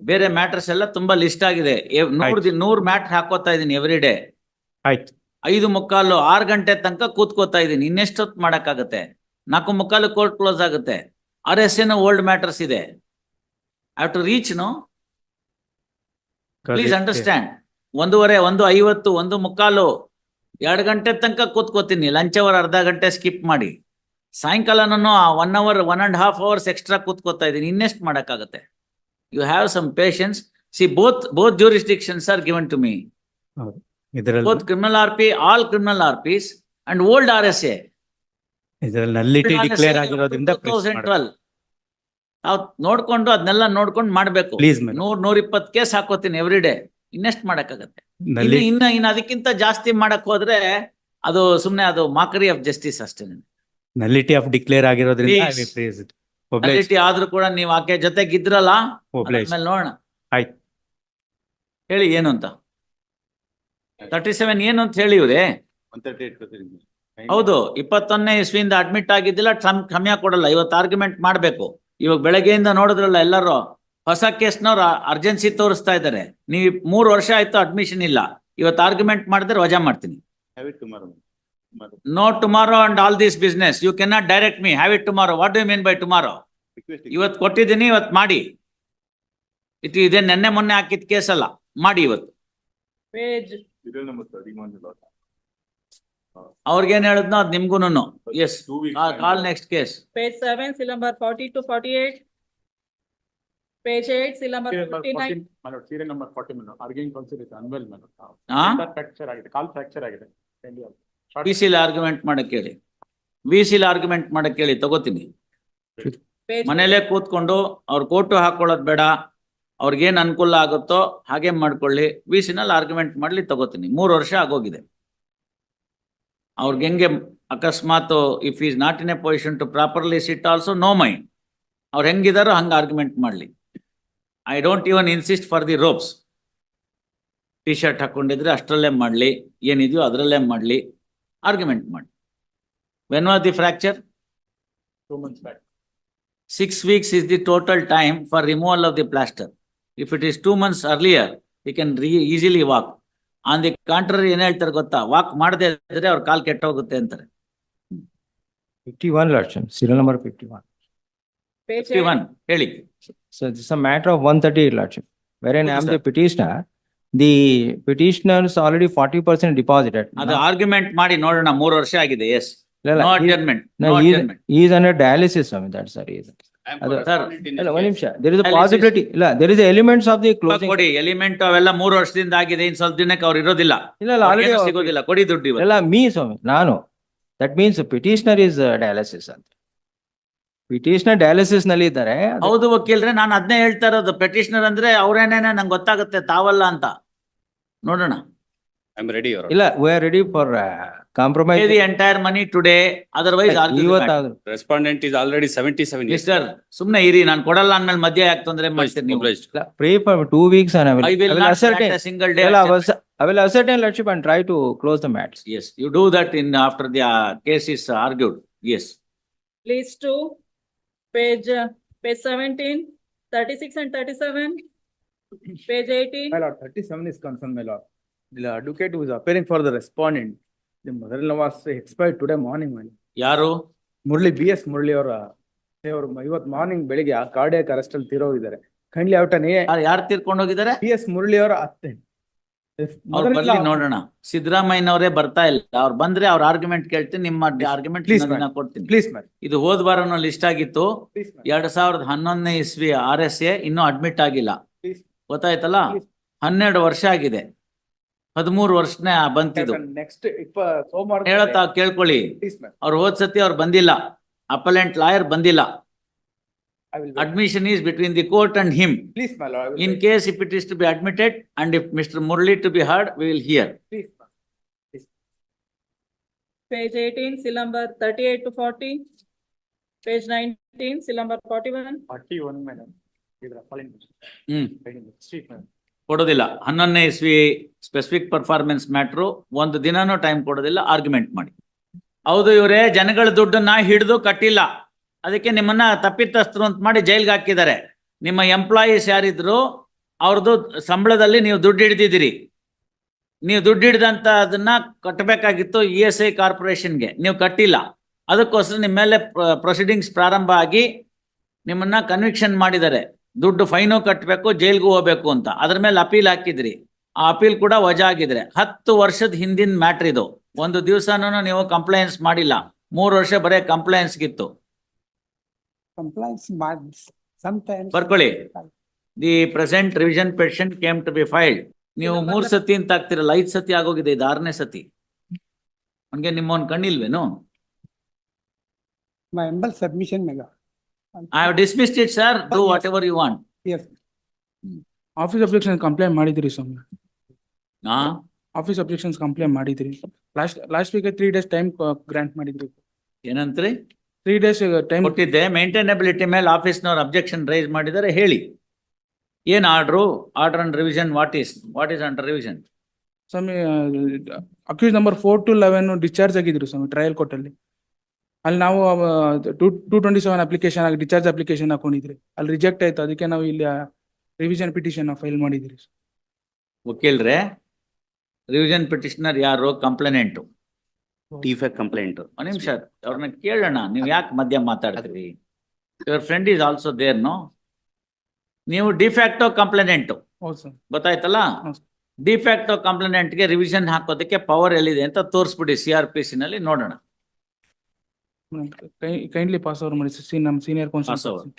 ಬೇರೆ ಮ್ಯಾಟರ್ಸ್ ಎಲ್ಲ ತುಂಬಾ ಲಿಸ್ಟ್ ಆಗಿದೆ. 100 ಮ್ಯಾಟರ್ ಹಾಕೋತಾ ಇದೀನಿ ಎವ್ರಿ ಡೇ. ಆಯ್ತು. 5:45 6 ಗಂಟೆ ತನಕ ಕೂತ್ಕೋತಾ ಇದೀನಿ. ಇನ್ನೆಷ್ಟೊತ್ತು ಮಾಡಕ್ಕಾಗತ್ತೆ? 4:45 ಕೋರ್ಟ್ ಕ್ಲೋಸ್ ಆಗುತ್ತೆ. RSA ಓಲ್ಡ್ ಮ್ಯಾಟರ್ಸ್ ಇದೆ. I have to reach. No, please understand. 1:15 1:50 1:45 2 ಗಂಟೆ ತನಕ ಕೂತ್ಕೋತೀನಿ. ಲಂಚ್ ಅವರ್ ಅರ್ಧ ಗಂಟೆ ಸ್ಕಿಪ್ ಮಾಡಿ. ಸಾಯಂಕಾಲನೂ 1 hour 1.5 hours ಎಕ್ಸ್ಟ್ರಾ ಕೂತ್ಕೋತಾ ಇದೀನಿ. ಇನ್ನೆಷ್ಟು ಮಾಡಕ್ಕಾಗತ್ತೆ? You have some patience. See both jurisdictions are given to me. Both criminal RP, all criminal RPs and old RSA. ಇದರಲ್ಲಿ ನಲ್ಲಿಟಿ ಡಿಕ್ಲೇರ್ ಆಗಿರೋದ್ರಿಂದ 2012 ನಾವು ನೋಡ್ಕೊಂಡು ಅದನ್ನೆಲ್ಲ ನೋಡ್ಕೊಂಡು ಮಾಡ್ಬೇಕು. 100-120 ಕೇಸ್ ಹಾಕೋತೀನಿ ಎವ್ರಿ ಡೇ. ಇನ್ನೆಷ್ಟು ಮಾಡಕ್ಕಾಗತ್ತೆ? ಇನ್ನು ಅದಕ್ಕಿಂತ ಜಾಸ್ತಿ ಮಾಡಕ್ ಹೋದ್ರೆ ಅದು ಸುಮ್ನೆ ಅದು ಮಾಕರಿ ಆಫ್ ಜಸ್ಟಿಸ್ ಅಷ್ಟೇ. ನಲ್ಲಿಟಿ ಆಫ್ ಡಿಕ್ಲೇರ್ ಆಗಿರೋದ್ರಿಂದ ನಲ್ಲಿಟಿ ಆದ್ರೂ ಕೂಡ ನೀವು ಆಕೆ ಜೊತೆಗಿದ್ರಲ್ಲ, ಆಮೇಲೆ ನೋಡೋಣ. ಆಯ್ತು, ಹೇಳಿ ಏನು ಅಂತ. 37 ಏನು ಅಂತ ಹೇಳಿ ಇವ್ರೆ. ಹೌದು, 21ನೇ ಇಸ್ವಿಯಿಂದ ಅಡ್ಮಿಟ್ ಆಗಿದ್ದಿಲ್ಲ, ಸಮಯ ಕೊಡಲ್ಲ. ಇವತ್ತು ಆರ್ಗ್ಯುಮೆಂಟ್ ಮಾಡ್ಬೇಕು. ಇವಾಗ ಬೆಳಗ್ಗೆಯಿಂದ ನೋಡಿದ್ರಲ್ಲ ಎಲ್ಲರೂ ಹೊಸ ಕೇಸ್ನವ್ರು ಅರ್ಜೆನ್ಸಿ ತೋರಿಸ್ತಾ ಇದ್ದಾರೆ. ನೀವು 3 ವರ್ಷ ಆಯ್ತು ಅಡ್ಮಿಷನ್ ಇಲ್ಲ. ಇವತ್ತು ಆರ್ಗ್ಯುಮೆಂಟ್ ಮಾಡಿದ್ರೆ ವಜಾ ಮಾಡ್ತೀನಿ. No tomorrow and all this business. You cannot direct me. Have it tomorrow. What do you mean by tomorrow? ಇವತ್ತು ಕೊಟ್ಟಿದ್ದೀನಿ, ಇವತ್ತು ಮಾಡಿ. ಇದೆ ನೆನ್ನೆ ಮೊನ್ನೆ ಹಾಕಿದ ಕೇಸ್ ಅಲ್ಲ, ಮಾಡಿ ಇವತ್ತು. ಅವ್ರಿಗೇನ್ ಹೇಳಿದ್ನೋ ಅದ್ ನಿಮ್ಗೂನು. S, call next case. Page 7, seal number 40 to 48. Page 8, seal number 59. Serial number 40. Arguing counsel is unwell. Fracture ಆಗಿದೆ, ಕಾಲ್ ಫ್ರಾಕ್ಚರ್ ಆಗಿದೆ. VC ಆರ್ಗ್ಯುಮೆಂಟ್ ಮಾಡಕ್ ಹೇಳಿ. VC ಆರ್ಗ್ಯುಮೆಂಟ್ ಮಾಡಕ್ ಹೇಳಿ, ತಗೋತೀನಿ. ಮನೇಲೆ ಕೂತ್ಕೊಂಡು ಅವ್ರ ಕೋರ್ಟು ಹಾಕೊಳ್ಳೋದ್ ಬೇಡ. ಅವ್ರಿಗೇನ್ ಅನುಕೂಲ ಆಗುತ್ತೋ ಹಾಗೆ ಮಾಡ್ಕೊಳ್ಳಿ. VC ಆರ್ಗ್ಯುಮೆಂಟ್ ಮಾಡ್ಲಿ, ತಗೋತೀನಿ. 3 ವರ್ಷ ಆಗೋಗಿದೆ. ಅವ್ರಿಗೆ ಹೆಂಗೆ ಅಕಸ್ಮಾತ್ if is not in a position to properly sit also, no mind. ಅವ್ರು ಹೆಂಗಿದಾರೋ ಹಂಗ ಆರ್ಗ್ಯುಮೆಂಟ್ ಮಾಡ್ಲಿ. I don't even insist for the ropes. T shirt ಹಾಕೊಂಡಿದ್ರೆ ಅಷ್ಟರಲ್ಲೇ ಮಾಡ್ಲಿ, ಏನಿದೆಯೋ ಅದರಲ್ಲೇ ಮಾಡ್ಲಿ, ಆರ್ಗ್ಯುಮೆಂಟ್ ಮಾಡಿ. When was the fracture? 2 months back. 6 weeks is the total time for removal of the plaster. If it is 2 months earlier, he can easily walk. On the contrary, ಏನ್ ಹೇಳ್ತಾರೆ ಗೊತ್ತಾ? ವಾಕ್ ಮಾಡದೆ ಇದ್ರೆ ಅವ್ರ ಕಾಲ್ ಕೆಟ್ಟೋಗುತ್ತೆ ಅಂತಾರೆ. 51 Lordship, serial number 51. Page 51 ಹೇಳಿ. So this is a matter of 138 Lordship, wherein I am the petitioner. The petitioners already 40% deposited. ಅದು argument ಮಾಡಿ ನೋಡೋಣ. 3 ವರ್ಷ ಆಗಿದೆ. Yes, no adjournment. He is under dialysis. That's the reason. Sir, one ನಿಮಿಷ. There is a possibility. ಇಲ್ಲ, there is the elements of the closing. ಕೊಡಿ element. ಅವೆಲ್ಲ 3 ವರ್ಷದಿಂದ ಆಗಿದೆ. ಇನ್ ಸ್ವಲ್ಪ ದಿನಕ್ಕೆ ಅವ್ರು ಇರೋದಿಲ್ಲ. ಇಲ್ಲ, already ಸಿಗೋದಿಲ್ಲ. ಕೊಡಿ ದುಡ್ಡು. ಇಲ್ಲ, me ಸ್ವಾಮಿ, ನಾನು. That means petitioner is dialysis ಅಂತ. petitioner dialysis ನಲ್ಲಿ ಇದ್ದಾರೆ. ಹೌದು ವಕೀಲ್ರೆ, ನಾನು ಅದನ್ನೇ ಹೇಳ್ತಾ ಇರೋದು. ಪೆಟಿಷನರ್ ಅಂದ್ರೆ ಅವ್ರೇನೇನೆ ನಂಗೆ ಗೊತ್ತಾಗುತ್ತೆ, ತಾವಲ್ಲ ಅಂತ. ನೋಡೋಣ. I'm ready. ಇಲ್ಲ, we are ready for compromise. Pay the entire money today, otherwise ಇವತ್ತಾದ್ರು. Respondent is already 77 years. Mister, ಸುಮ್ನೆ ಇರಿ. ನಾನು ಕೊಡಲ್ಲ ಅಂದ್ಮೇಲೆ ಮಧ್ಯ ಯಾಕೆ ತೊಂದ್ರೆ ಮಾಡ್ತೀರಿ ನೀವು? Obliged. Pray for 2 weeks and I will not ascertain. grant a single day. I will ascertain Lordship and try to close the matters. Yes, you do that in after the case is argued. Yes. Please to page 17, 36 and 37. Page 18. My lord, 37 is concerned, my lord. The advocate who is appearing for the respondent, the mother-in-law was expired today morning. ಯಾರು? Murali, BS Murali ಅವರ ಇವತ್ತು morning ಬೆಳಿಗ್ಗೆ cardiac arrest ಅಲ್ಲಿ ತೀರೋಗಿದ್ದಾರೆ. Kindly out ಯಾರು ತೀರ್ಕೊಂಡು ಹೋಗಿದ್ದಾರೆ? BS Murali ಅವರ ಅತ್ತೆ. ಅವ್ರು ಬರ್ಲಿ ನೋಡೋಣ. ಸಿದ್ದರಾಮಯ್ಯನವರೇ ಬರ್ತಾ ಇಲ್ಲ. ಅವ್ರು ಬಂದ್ರೆ ಅವ್ರ ಆರ್ಗ್ಯುಮೆಂಟ್ ಕೇಳ್ತೀನಿ. ನಿಮ್ಮ ಆರ್ಗ್ಯುಮೆಂಟ್ ಕೊಡ್ತೀನಿ. Please ma'am. ಇದು ಹೋದ ವಾರನೂ ಲಿಸ್ಟ್ ಆಗಿತ್ತು. 2011ನೇ ಇಸ್ವಿ RSA ಇನ್ನೂ ಅಡ್ಮಿಟ್ ಆಗಿಲ್ಲ. ಗೊತ್ತಾಯ್ತಲ್ಲ? 12 ವರ್ಷ ಆಗಿದೆ. 13 ವರ್ಷನೇ ಬಂತಿದ್ದು. ನೆಕ್ಸ್ಟ್ ಸೋಮವಾರ ಹೇಳತ್ತಾ ಕೇಳ್ಕೊಳ್ಳಿ. ಅವ್ರು ಹೋದ್ ಸತಿ ಅವ್ರು ಬಂದಿಲ್ಲ. ಅಪಲೆಂಟ್ ಲಾಯರ್ ಬಂದಿಲ್ಲ. Admission is between the court and him. Please, my lord. In case if it is to be admitted and if Mr. Murli to be heard, we will hear. Please. Page 18, seal number 38 to 40. Page 19, seal number 41. 41, madam. ಕೊಡೋದಿಲ್ಲ. 11ನೇ ಇಸ್ವಿ specific performance matter. ಒಂದು ದಿನಾನೂ time ಕೊಡೋದಿಲ್ಲ. Argument ಮಾಡಿ. ಹೌದು ಇವರೇ ಜನಗಳ ದುಡ್ಡನ್ನ ಹಿಡಿದು ಕಟ್ಟಿಲ್ಲ, ಅದಕ್ಕೆ ನಿಮ್ಮನ್ನ ತಪ್ಪಿತಸ್ಥರು ಅಂತ ಮಾಡಿ ಜೈಲ್ಗೆ ಹಾಕಿದ್ದಾರೆ. ನಿಮ್ಮ ಎಂಪ್ಲಾಯೀಸ್ ಯಾರಿದ್ರು ಅವ್ರದ್ದು ಸಂಬಳದಲ್ಲಿ ನೀವು ದುಡ್ಡು ಹಿಡಿದಿದ್ದೀರಿ. ನೀವು ದುಡ್ಡು ಹಿಡಿದಂತ ಅದನ್ನ ಕಟ್ಟಬೇಕಾಗಿತ್ತು ESI ಕಾರ್ಪೊರೇಷನ್ಗೆ, ನೀವು ಕಟ್ಟಿಲ್ಲ. ಅದಕ್ಕೋಸ್ಕರ ನಿಮ್ಮ ಮೇಲೆ ಪ್ರೊಸೀಡಿಂಗ್ಸ್ ಪ್ರಾರಂಭ ಆಗಿ ನಿಮ್ಮನ್ನ ಕನ್ವಿಕ್ಷನ್ ಮಾಡಿದ್ದಾರೆ. ದುಡ್ಡು ಫೈನು ಕಟ್ಟಬೇಕು, ಜೈಲ್ಗೂ ಹೋಗ್ಬೇಕು ಅಂತ. ಅದ್ರ ಮೇಲೆ ಅಪೀಲ್ ಹಾಕಿದ್ರಿ. ಆ ಅಪೀಲ್ ಕೂಡ ವಜಾ ಆಗಿದ್ರೆ. 10 ವರ್ಷದ ಹಿಂದಿನ ಮ್ಯಾಟ್ರ್ ಇದು. ಒಂದು ದಿವಸನೂ ನೀವು ಕಂಪ್ಲೇಂಟ್ಸ್ ಮಾಡಿಲ್ಲ. 3 ವರ್ಷ ಬರೇ ಕಂಪ್ಲೇಂಟ್ಸ್ಗಿತ್ತು. Compliance marks sometimes. ಬರ್ಕೊಳ್ಳಿ. The present revision petition came to be filed. ನೀವು 3 ಸತಿ ಅಂತ ಆಗ್ತಿರಲ್ಲ, 5 ಸತಿ ಆಗೋಗಿದೆ, ಇದು 6ನೇ ಸತಿ. ಅವನ್ಗೆ ನಿಮ್ಮವನ್ ಕಣ್ಣಿಲ್ವೇನು? My humble submission, Mega. I have dismissed it sir. Do whatever you want. Yes. Office objection complaint ಮಾಡಿದಿರಿ ಸ್ವಾಮಿ. ಹಾ, ಆಫೀಸ್ ಅಬ್ಜೆಕ್ಷನ್ಸ್ ಕಂಪ್ಲೇಂಟ್ ಮಾಡಿದಿರಿ. Last week 3 days time grant ಮಾಡಿದ್ರಿ. ಏನಂತ್ರಿ? 3 days ಟೈಮ್ ಕೊಟ್ಟಿದ್ದೆ. ಮೇಂಟೈನಬಿಲಿಟಿ ಮೇಲೆ ಆಫೀಸ್ನವ್ರು ಅಬ್ಜೆಕ್ಷನ್ ರೈಸ್ ಮಾಡಿದ್ದಾರೆ. ಹೇಳಿ, ಏನ್ order and revision? What is under revision? ಸ್ವಾಮಿ, ಅಕ್ಯೂಸ್ ನಂಬರ್ 4 to 11 ಡಿಸ್ಚಾರ್ಜ್ ಆಗಿದ್ರು ಸ್ವಾಮಿ ಟ್ರಯಲ್ ಕೋರ್ಟಲ್ಲಿ. ಅಲ್ಲಿ ನಾವು 227 ಅಪ್ಲಿಕೇಶನ್ ಆಗಿ ಡಿಸ್ಚಾರ್ಜ್ ಅಪ್ಲಿಕೇಶನ್ ಹಾಕೊಂಡಿದ್ರಿ. ಅಲ್ಲಿ ರಿಜೆಕ್ಟ್ ಆಯ್ತು. ಅದಕ್ಕೆ ನಾವು ಇಲ್ಲಿ ರಿವಿಷನ್ ಪಿಟಿಷನ್ ಫೈಲ್ ಮಾಡಿದಿರಿ. ವಕೀಲ್ರೆ, ರಿವಿಷನ್ ಪಿಟಿಷನರ್ ಯಾರು? ಕಂಪ್ಲೇನೆಂಟು. Defect complaint. ಒಂದ್ ನಿಮಿಷ, ಅವ್ರನ್ನ ಕೇಳೋಣ. ನೀವು ಯಾಕೆ ಮಧ್ಯ ಮಾತಾಡ್ತೀರಿ? Your friend is also there, no? ನೀವು ಡಿಫ್ಯಾಕ್ಟೋ ಕಂಪ್ಲೇನೆಂಟು, ಹೌದು ಸರ್. ಗೊತ್ತಾಯ್ತಲ್ಲ? ಹೌದು. ಡಿಫ್ಯಾಕ್ಟೋ ಕಂಪ್ಲೇನೆಂಟ್ಗೆ ರಿವಿಷನ್ ಹಾಕೋದಕ್ಕೆ ಪವರ್ ಎಲ್ಲಿದೆ ಅಂತ ತೋರಿಸ್ಬಿಡಿ. CRPC ನಲ್ಲಿ ನೋಡೋಣ. ಕೈಂಡ್ಲಿ ಪಾಸ್ ಓವರ್ ಮಾಡಿ ನಮ್ಮ ಸೀನಿಯರ್ Pass over. ಕೌನ್ಸಿಲ್.